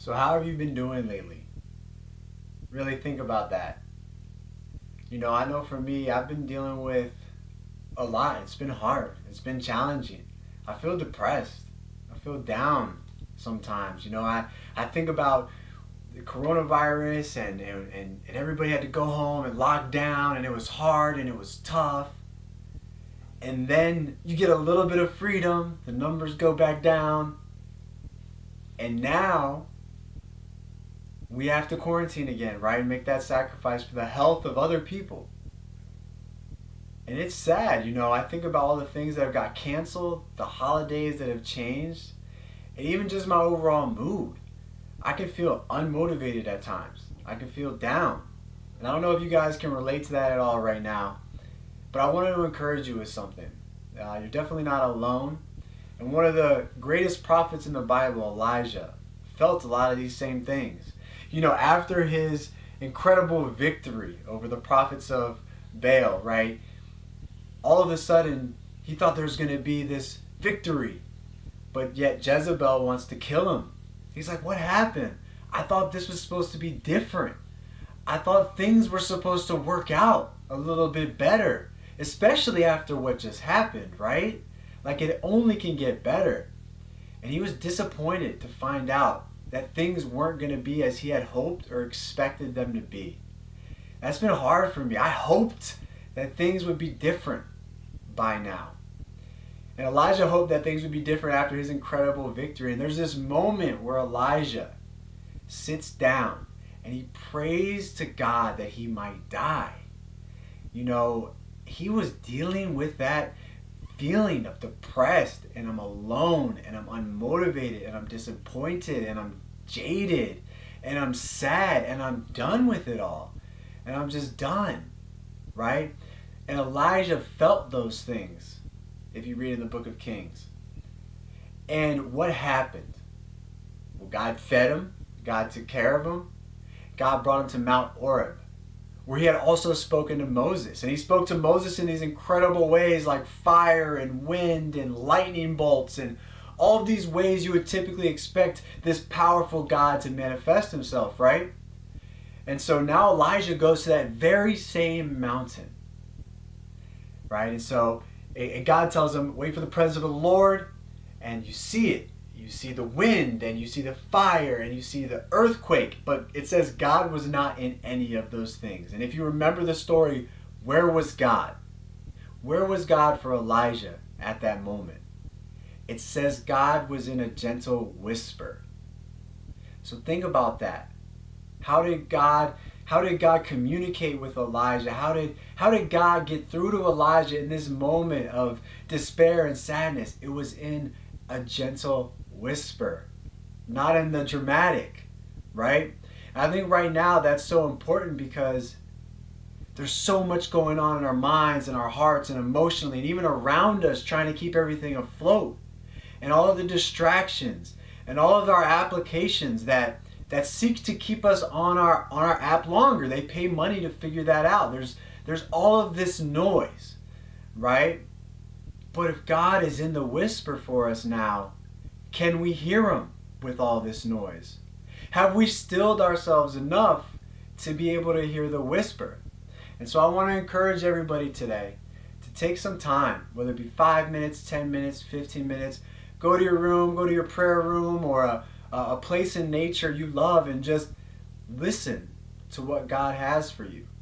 So how have you been doing lately? Really think about that. I know for me, I've been dealing with a lot. It's been hard. It's been challenging. I feel depressed. I feel down sometimes. I think about the coronavirus and everybody had to go home and lock down and it was hard and it was tough. And then you get a little bit of freedom, the numbers go back down, and now we have to quarantine again, right? And make that sacrifice for the health of other people. And it's sad, I think about all the things that have got canceled, the holidays that have changed, and even just my overall mood. I can feel unmotivated at times. I can feel down. And I don't know if you guys can relate to that at all right now, but I wanted to encourage you with something. You're definitely not alone. And one of the greatest prophets in the Bible, Elijah, felt a lot of these same things. After his incredible victory over the prophets of Baal, right? All of a sudden, he thought there was going to be this victory, but yet Jezebel wants to kill him. He's like, what happened? I thought this was supposed to be different. I thought things were supposed to work out a little bit better, especially after what just happened, right? Like it only can get better. And he was disappointed to find out that things weren't going to be as he had hoped or expected them to be. That's been hard for me. I hoped that things would be different by now. And Elijah hoped that things would be different after his incredible victory. And there's this moment where Elijah sits down and he prays to God that he might die. He was dealing with that feeling of depressed and I'm alone and I'm unmotivated and I'm disappointed and I'm jaded and I'm sad and I'm done with it all and I'm just done, right? And Elijah felt those things if you read in the book of Kings. And what happened? Well, God fed him. God took care of him. God brought him to Mount Oreb, where he had also spoken to Moses. And he spoke to Moses in these incredible ways like fire and wind and lightning bolts and all of these ways you would typically expect this powerful God to manifest himself, right? And so now Elijah goes to that very same mountain, right? And so God tells him, wait for the presence of the Lord, and you see it. You see the wind, and you see the fire, and you see the earthquake. But it says God was not in any of those things. And if you remember the story, where was God? Where was God for Elijah at that moment? It says God was in a gentle whisper. So think about that. How did God communicate with Elijah? How did God get through to Elijah in this moment of despair and sadness? It was in a gentle whisper, not in the dramatic, right? And I think right now that's so important because there's so much going on in our minds and our hearts and emotionally and even around us trying to keep everything afloat. And all of the distractions and all of our applications that seek to keep us on our app longer. They pay money to figure that out. There's all of this noise, right? But if God is in the whisper for us now, can we hear him with all this noise? Have we stilled ourselves enough to be able to hear the whisper? And so I want to encourage everybody today to take some time, whether it be 5 minutes, 10 minutes, 15 minutes, go to your room, go to your prayer room, or a place in nature you love and just listen to what God has for you.